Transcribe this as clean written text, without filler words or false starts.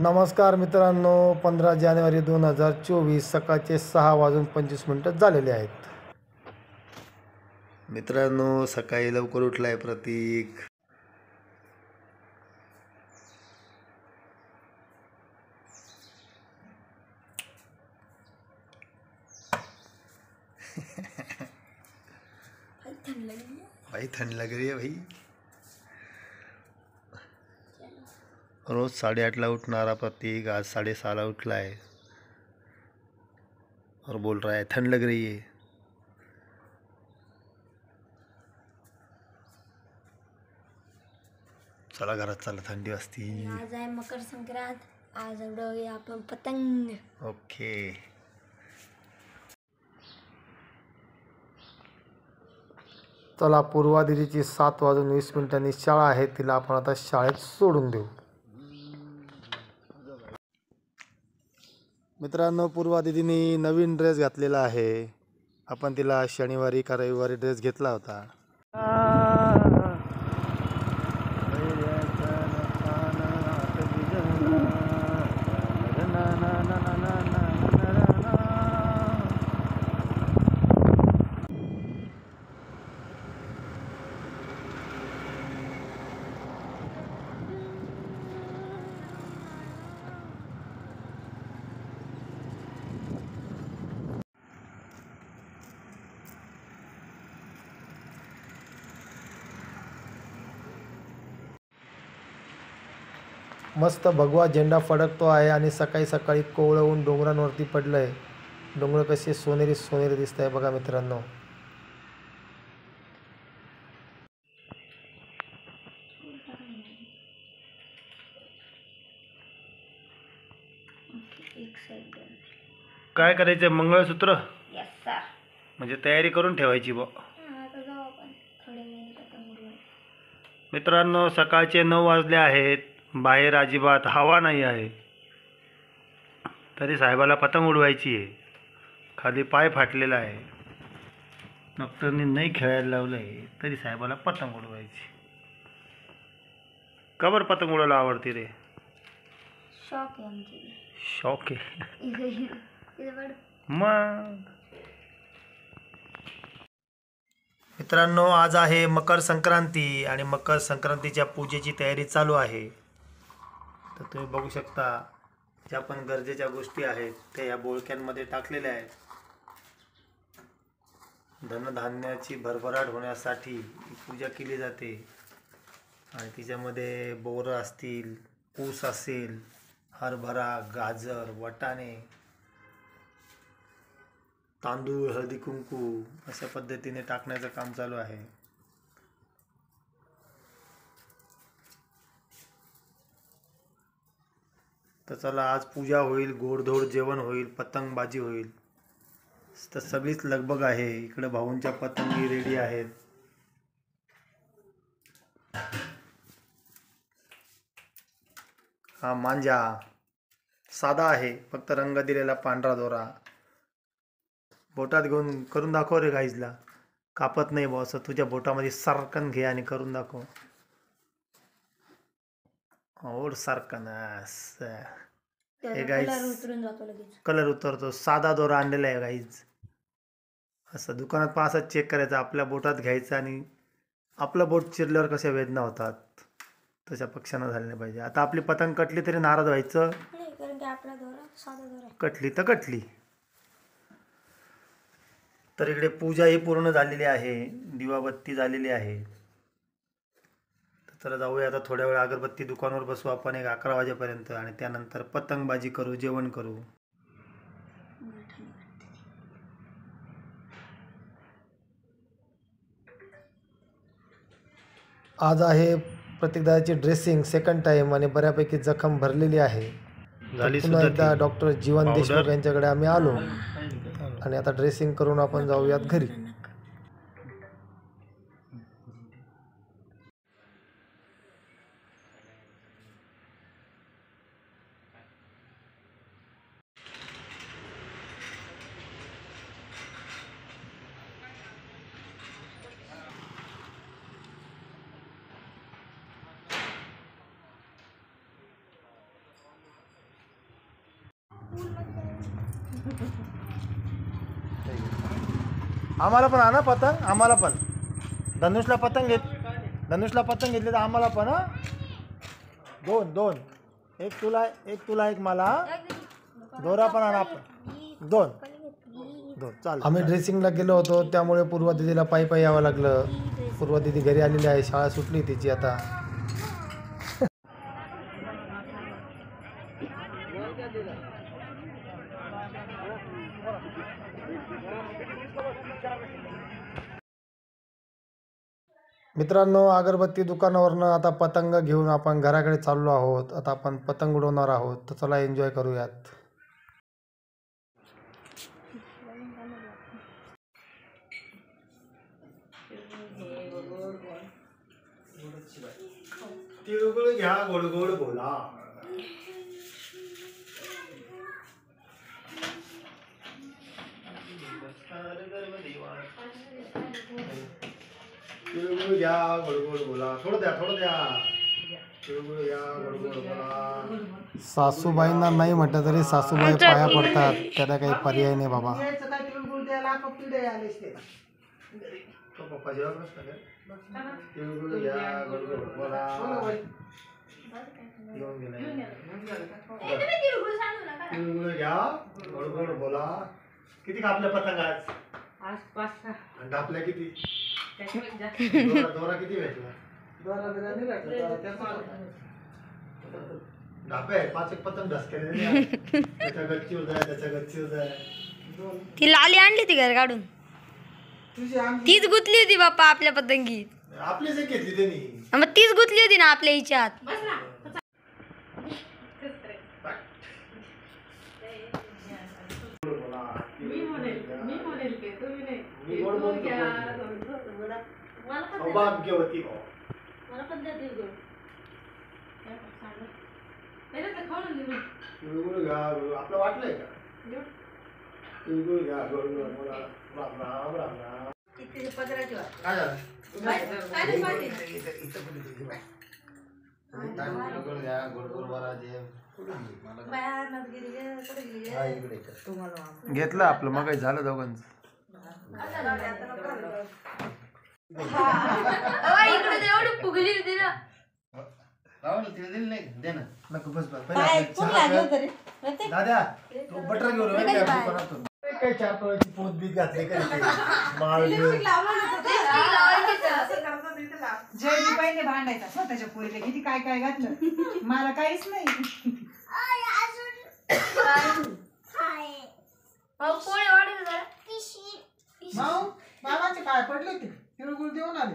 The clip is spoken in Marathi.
नमस्कार मित्रांनो, 15 जानेवारी 2024 सकाळचे 6:25 झालेले आहेत. मित्रांनो, सकाळी लवकर उठलाय प्रतीक. भाई ठंड लग रही है भाई. रोज 8:30ला उठणारा प्रतीक आज 6:30ला उठला है और बोल रहा है ठंड लग रही है. चला घरात चला, थंडी वाजती. आज आहे मकर संक्रांत. आज उडवूया आपण पतंग. ओके. चला, पूर्वा दिदीची 7:20 शाळा आहे. तिला आपण आता शाळेत सोडून देऊ. मित्रांनो, पूर्वा दिदीने नवीन ड्रेस घातलेला आहे. आपण तिला शनिवारी का रविवारी ड्रेस घेतला होता. मस्त भगवा झेंडा फडकतो आहे आणि सकाळी सकाळी कोवळं ऊन डोंगरांवरती पडलंय. डोंगर कसे सोनेरी सोनेरी दिसत आहे बघा मित्रांनो. काय करायचं? मंगळसूत्र यस सर. म्हणजे तयारी करून ठेवायची बा. आता जाऊ आपण थोडे वेळ पतंग उडवायला. मित्रांनो, सकाळचे 9 वाजले आहेत. बाहेर अजिबात हवा नाही आहे, तरी साहेबाला पतंग उडवायची आहे. खाली पाय फाटलेला आहे. डॉक्टरने नाही खेळायला लावलं आहे, तरी साहेबाला पतंग उडवायची. का बरं पतंग उडवायला आवडते रे? शॉक आहे आमची. शौक आहे इथे बघ. मग. मित्रांनो, आज आहे मकर संक्रांती आणि मकर संक्रांतीच्या पूजेची तयारी चालू आहे. तर तुम्ही बघू शकता, ज्या पण गरजेच्या गोष्टी आहेत त्या या बोळक्यांमध्ये टाकलेल्या आहेत. धनधान्याची भरभराट होण्यासाठी ही पूजा केली जाते आणि तिच्यामध्ये बोरं असतील, ऊस असेल, हरभरा, गाजर, वाटाणे, तांदूळ, हळदी कुंकू अशा पद्धतीने टाकण्याचं काम चालू आहे. तर चला, आज पूजा होईल, गोडधोड जेवण होईल, पतंगबाजी होईल. तर सगळीच लगबग आहे. इकडे भाऊंच्या पतंगी रेडी आहेत. हा मांजा साधा आहे, फक्त रंग दिलेला पांढरा दोरा. बोटात घेऊन करून दाखव रे गाईजला. कापत नाही बॉस, तुझ्या बोटामध्ये सारकन घे आणि करून दाखव. ओढ सारकन. हे गाईज उतरून जातो लगेच. कलर उतरतो. साधा दोरा आणलेला आहे गाईज. असं दुकानात पण असंच चेक करायचं, आपल्या बोटात घ्यायचं आणि आपलं बोट चिरल्यावर कशा वेदना होतात तशा पक्षांना झाले नाही पाहिजे. आता आपली पतंग कटली तरी नाराज व्हायचं नाही, कारण की आपला दोरा साधा दोरा आहे. कटली तर कटली. तर इकडे पूजा ही पूर्ण झालेली आहे, दिवाबत्ती झालेली आहे. तर चला जाऊया आता. थोड्या वेळ अगरबत्ती दुकानावर बसू आपण 11 वाजेपर्यंत आणि त्यानंतर पतंगबाजी करू, जेवण करू. आज आहे प्रतीकदाची ड्रेसिंग सेकंड टाइम आणि बऱ्यापैकी जखम भरलेली आहे. झाली पुन्हा सुद्धा एकदा ती. डॉक्टर जीवन पावडर. देशमुख यांच्याकडे आम्ही आलो आणि आता ड्रेसिंग करून आपण जाऊयात घरी. आम्हाला पण आणा पतंग, आम्हाला पण. धनुषला पतंग घेतली तर आम्हाला पण. हा, दोन. एक तुला एक मला. दोरा पण आणा आपण. दोन चाल. आम्ही ड्रेसिंगला गेलो होतो त्यामुळे पूर्वा दिदीला पायी यावं लागलं. पूर्वा दिदी घरी आलेली आहे, शाळा सुटली तिची आता. मित्रांनो, अगरबत्ती दुकानावरनं आता पतंग घेऊन आपण घराकडे चाललो आहोत. आता आपण पतंग उडवणार आहोत, तर चला एन्जॉय करूयात. तिळगुळ घ्या, गोड गोड बोला. तिळगुळ घ्या, गोड गोड बोला. थोडं द्या. तिळगुळ घ्या, गोड गोड बोला. सासूबाईंना नाही म्हटलं तरी सासूबाई पाया पडतात, त्याला काही पर्याय नाही बाबा. पप्पा जेव्हा बसता काय तिळगुळ घ्या, गोड गोड बोला. तिळगुळ घ्या, गोड गोड बोला. किती कापल्या पतंग आज? आणि ढापल्या किती? दोरा किती भेटला? ढापे 5 एक पतंग ढसकेले. त्याच्या गच्चीवर जाय. ती लाली आणली ती घर काढून, तीच गुतली होती बाप्पा आपल्या पतंगीत. आपलीच एक घेतली त्यांनी. मग तीच गुतली होती ना आपल्या हिच्यात. आपलं वाटलंय का? तिळगुळ घ्या, गोड गोड बोला. राम राम राम राम. काय झालं? घेतलं आपलं मग झालं दोघांचं. फुगली होती ना. दादा तो बटर घेऊन काय चापळाची पोत बीत घातली जयदीबाईने भांडायचा स्वतःच्या पोरीला किती काय काय घातलं, मला काहीच नाही. माऊ बाबाचे काय पडले होते, तिळगुळ देऊन आले.